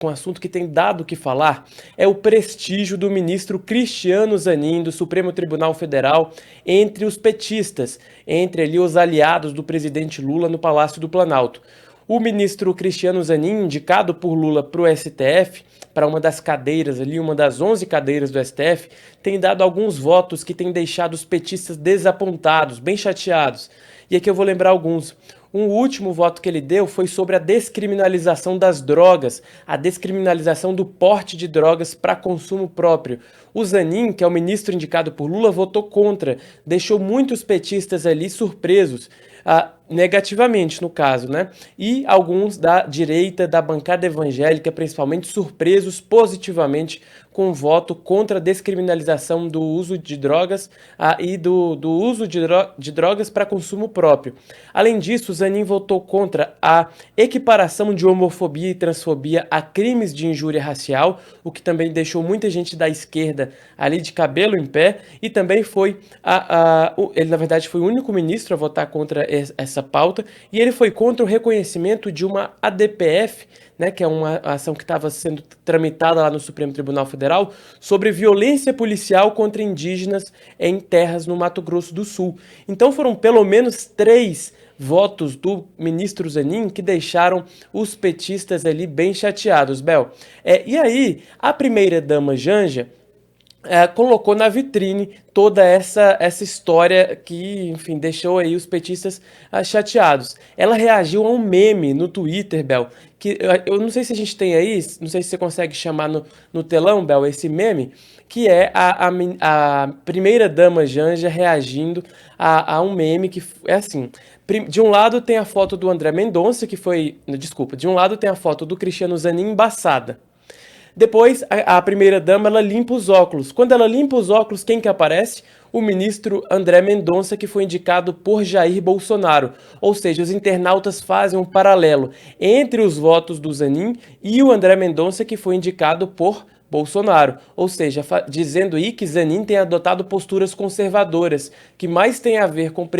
um assunto que tem dado o que falar é o prestígio do ministro Cristiano Zanin, do Supremo Tribunal Federal, entre os petistas, entre ali os aliados do presidente Lula no Palácio do Planalto. O ministro Cristiano Zanin, indicado por Lula para o STF, para uma das cadeiras ali, uma das 11 cadeiras do STF, tem dado alguns votos que têm deixado os petistas desapontados, bem chateados. E aqui eu vou lembrar alguns. Um último voto que ele deu foi sobre a descriminalização das drogas, a descriminalização do porte de drogas para consumo próprio. O Zanin, que é o ministro indicado por Lula, votou contra, deixou muitos petistas ali surpresos, negativamente no caso, né? E alguns da direita, da bancada evangélica, principalmente, surpresos positivamente com o voto contra a descriminalização do uso de drogas e do uso de drogas para consumo próprio. Além disso, Zanin votou contra a equiparação de homofobia e transfobia a crimes de injúria racial, o que também deixou muita gente da esquerda ali de cabelo em pé, e também foi ele na verdade foi o único ministro a votar contra essa pauta, e ele foi contra o reconhecimento de uma ADPF, né, que é uma ação que estava sendo tramitada lá no Supremo Tribunal Federal, sobre violência policial contra indígenas em terras no Mato Grosso do Sul. Então foram pelo menos 3 votos do ministro Zanin que deixaram os petistas ali bem chateados, Bel. E aí, a primeira-dama Janja colocou na vitrine toda essa história que, enfim, deixou aí os petistas chateados. Ela reagiu a um meme no Twitter, Bel, que eu não sei se a gente tem aí, não sei se você consegue chamar no telão, Bel, esse meme, que é a primeira-dama Janja reagindo a um meme que é assim. De um lado tem a foto do André Mendonça, de um lado tem a foto do Cristiano Zanin embaçada. Depois, a primeira-dama, ela limpa os óculos. Quando ela limpa os óculos, quem que aparece? O ministro André Mendonça, que foi indicado por Jair Bolsonaro. Ou seja, os internautas fazem um paralelo entre os votos do Zanin e o André Mendonça, que foi indicado por Bolsonaro, ou seja, dizendo aí que Zanin tem adotado posturas conservadoras, que mais tem a ver com o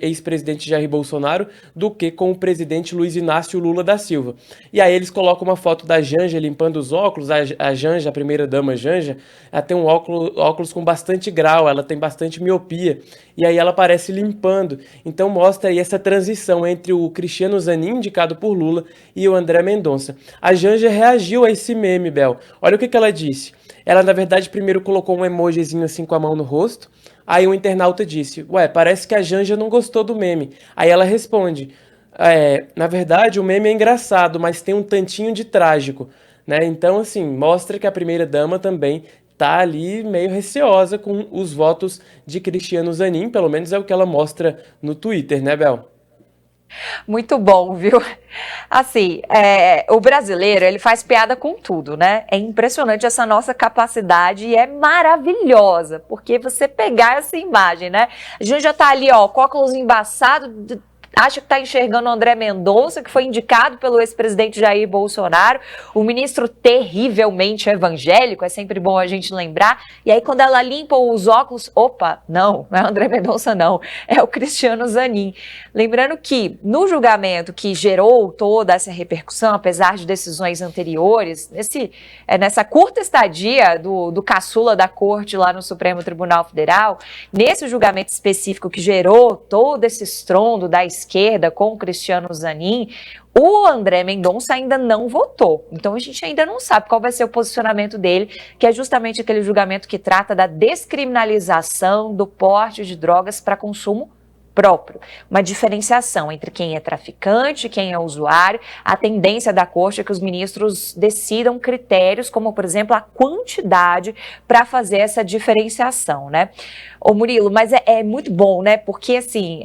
ex-presidente Jair Bolsonaro do que com o presidente Luiz Inácio Lula da Silva. E aí eles colocam uma foto da Janja limpando os óculos, a Janja, a primeira-dama Janja, ela tem um óculos com bastante grau, ela tem bastante miopia, e aí ela aparece limpando. Então mostra aí essa transição entre o Cristiano Zanin, indicado por Lula, e o André Mendonça. A Janja reagiu a esse meme, Bel. Olha o que ela disse. Ela, na verdade, primeiro colocou um emojizinho assim com a mão no rosto. Aí um internauta disse, parece que a Janja não gostou do meme. Aí ela responde, na verdade, o meme é engraçado, mas tem um tantinho de trágico, né? Então, assim, mostra que a primeira-dama também tá ali meio receosa com os votos de Cristiano Zanin, pelo menos é o que ela mostra no Twitter, né, Bel? Muito bom, viu? Assim, o brasileiro, ele faz piada com tudo, né? É impressionante essa nossa capacidade e é maravilhosa, porque você pegar essa imagem, né? A gente já tá ali, ó, com óculos embaçado, acha que está enxergando o André Mendonça, que foi indicado pelo ex-presidente Jair Bolsonaro, o ministro terrivelmente evangélico, é sempre bom a gente lembrar, e aí quando ela limpa os óculos, opa, não é o André Mendonça não, é o Cristiano Zanin. Lembrando que no julgamento que gerou toda essa repercussão, apesar de decisões anteriores, nessa curta estadia do caçula da corte lá no Supremo Tribunal Federal, nesse julgamento específico que gerou todo esse estrondo da esquerda com o Cristiano Zanin, o André Mendonça ainda não votou. Então a gente ainda não sabe qual vai ser o posicionamento dele, que é justamente aquele julgamento que trata da descriminalização do porte de drogas para consumo próprio, uma diferenciação entre quem é traficante, quem é usuário. A tendência da corte é que os ministros decidam critérios como, por exemplo, a quantidade para fazer essa diferenciação, né? Ô Murilo, mas é muito bom, né? Porque, assim,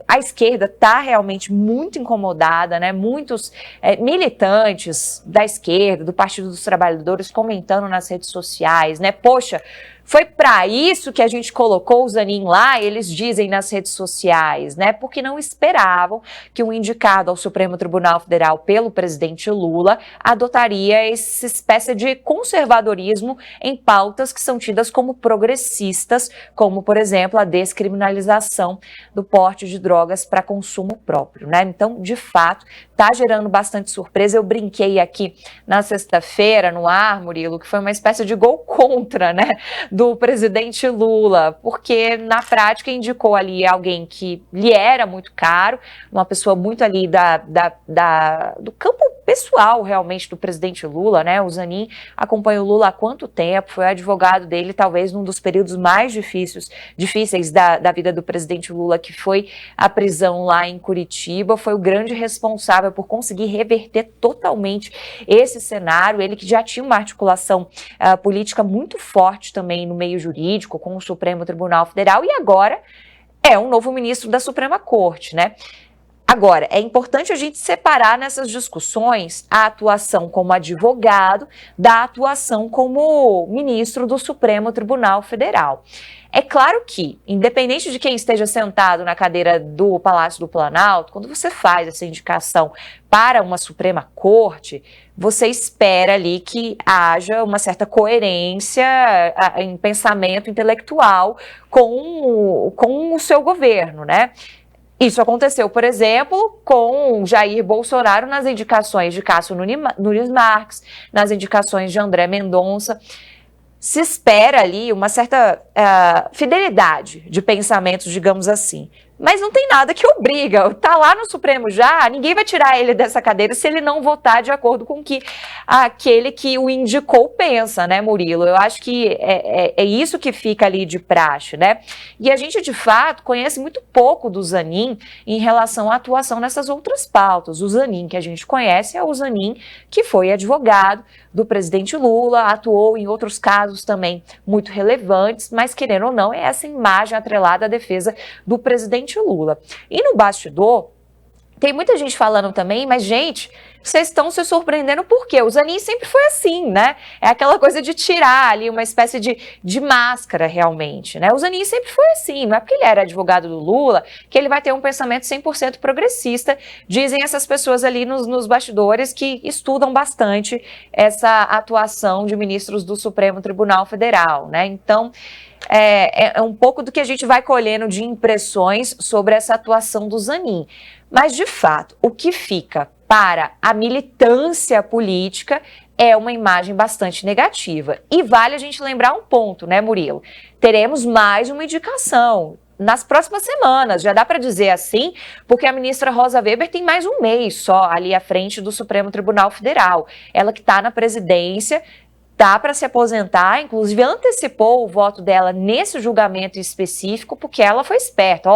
a esquerda está realmente muito incomodada, né? Muitos militantes da esquerda, do Partido dos Trabalhadores, comentando nas redes sociais, né? Poxa, Foi para isso que a gente colocou o Zanin lá, eles dizem nas redes sociais, né? Porque não esperavam que um indicado ao Supremo Tribunal Federal pelo presidente Lula adotaria essa espécie de conservadorismo em pautas que são tidas como progressistas, como, por exemplo, a descriminalização do porte de drogas para consumo próprio, né? Então, de fato, está gerando bastante surpresa. Eu brinquei aqui na sexta-feira, no ar, Murilo, que foi uma espécie de gol contra, né, do presidente Lula, porque na prática indicou ali alguém que lhe era muito caro, uma pessoa muito ali do campo pessoal realmente do presidente Lula, né? O Zanin acompanha o Lula há quanto tempo, foi advogado dele talvez num dos períodos mais difíceis da vida do presidente Lula, que foi a prisão lá em Curitiba, foi o grande responsável por conseguir reverter totalmente esse cenário, ele que já tinha uma articulação política muito forte também no meio jurídico com o Supremo Tribunal Federal e agora é um novo ministro da Suprema Corte, né? Agora, é importante a gente separar nessas discussões a atuação como advogado da atuação como ministro do Supremo Tribunal Federal. É claro que, independente de quem esteja sentado na cadeira do Palácio do Planalto, quando você faz essa indicação para uma Suprema Corte, você espera ali que haja uma certa coerência em pensamento intelectual com o seu governo, né? Isso aconteceu, por exemplo, com Jair Bolsonaro nas indicações de Cássio Nunes Marques, nas indicações de André Mendonça. Se espera ali uma certa fidelidade de pensamentos, digamos assim. Mas não tem nada que obriga. Está lá no Supremo já, ninguém vai tirar ele dessa cadeira se ele não votar de acordo com o que aquele que o indicou pensa, né, Murilo? Eu acho que é isso que fica ali de praxe, né? E a gente, de fato, conhece muito pouco do Zanin em relação à atuação nessas outras pautas. O Zanin que a gente conhece é o Zanin que foi advogado do presidente Lula, atuou em outros casos também muito relevantes, mas, querendo ou não, é essa imagem atrelada à defesa do presidente Lula. E no bastidor, tem muita gente falando também, mas, gente, vocês estão se surpreendendo por quê? O Zanin sempre foi assim, né? É aquela coisa de tirar ali uma espécie de máscara, realmente, né? O Zanin sempre foi assim, não é porque ele era advogado do Lula que ele vai ter um pensamento 100% progressista, dizem essas pessoas ali nos bastidores que estudam bastante essa atuação de ministros do Supremo Tribunal Federal, né? Então, é um pouco do que a gente vai colhendo de impressões sobre essa atuação do Zanin. Mas, de fato, o que fica para a militância política é uma imagem bastante negativa. E vale a gente lembrar um ponto, né, Murilo? Teremos mais uma indicação nas próximas semanas, já dá para dizer assim, porque a ministra Rosa Weber tem mais um mês só ali à frente do Supremo Tribunal Federal. Ela que está na presidência, dá para se aposentar, inclusive antecipou o voto dela nesse julgamento específico, porque ela foi esperta,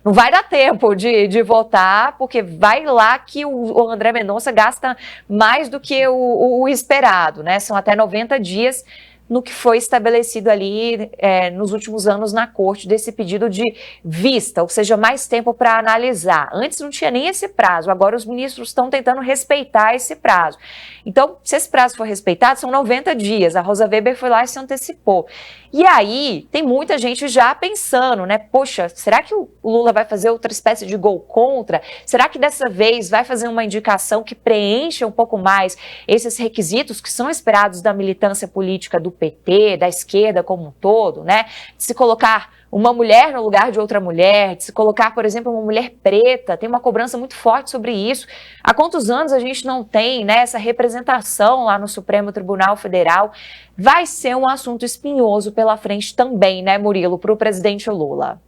não vai dar tempo de votar, porque vai lá que o André Mendonça gasta mais do que o esperado, né? São até 90 dias no que foi estabelecido ali nos últimos anos na corte desse pedido de vista, ou seja, mais tempo para analisar. Antes não tinha nem esse prazo, agora os ministros estão tentando respeitar esse prazo. Então, se esse prazo for respeitado, são 90 dias. A Rosa Weber foi lá e se antecipou. E aí, tem muita gente já pensando, né? Poxa, será que o Lula vai fazer outra espécie de gol contra? Será que dessa vez vai fazer uma indicação que preencha um pouco mais esses requisitos que são esperados da militância política do PT, da esquerda como um todo, né? De se colocar uma mulher no lugar de outra mulher, de se colocar, por exemplo, uma mulher preta, tem uma cobrança muito forte sobre isso. Há quantos anos a gente não tem, né, essa representação lá no Supremo Tribunal Federal? Vai ser um assunto espinhoso pela frente também, né, Murilo, para o presidente Lula.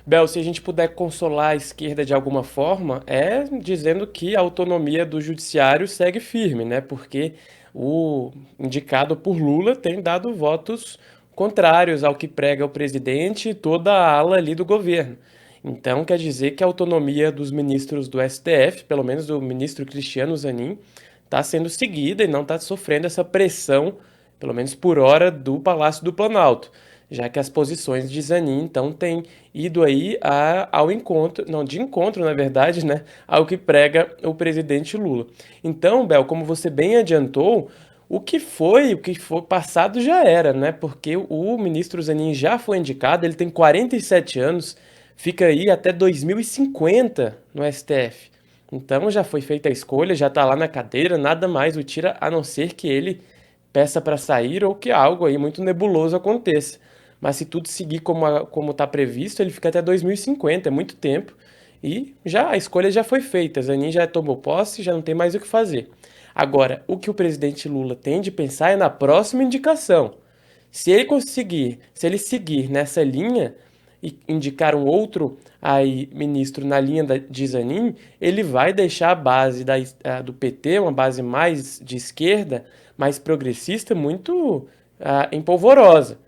Bel, se a gente puder consolar a esquerda de alguma forma, é dizendo que a autonomia do judiciário segue firme, né? Porque o indicado por Lula tem dado votos contrários ao que prega o presidente e toda a ala ali do governo. Então, quer dizer que a autonomia dos ministros do STF, pelo menos do ministro Cristiano Zanin, está sendo seguida e não está sofrendo essa pressão, pelo menos por hora, do Palácio do Planalto, já que as posições de Zanin, então, têm ido aí ao encontro, não, de encontro, na verdade, né, ao que prega o presidente Lula. Então, Bel, como você bem adiantou, o que foi passado já era, né? Porque o ministro Zanin já foi indicado, ele tem 47 anos, fica aí até 2050 no STF. Então já foi feita a escolha, já está lá na cadeira, nada mais o tira a não ser que ele peça para sair ou que algo aí muito nebuloso aconteça. Mas se tudo seguir como está previsto, ele fica até 2050, é muito tempo. E já a escolha já foi feita, Zanin já tomou posse, já não tem mais o que fazer. Agora, o que o presidente Lula tem de pensar é na próxima indicação. Se ele seguir nessa linha e indicar um outro aí ministro na linha de Zanin, ele vai deixar a base do PT, uma base mais de esquerda, mais progressista, muito empolvorosa.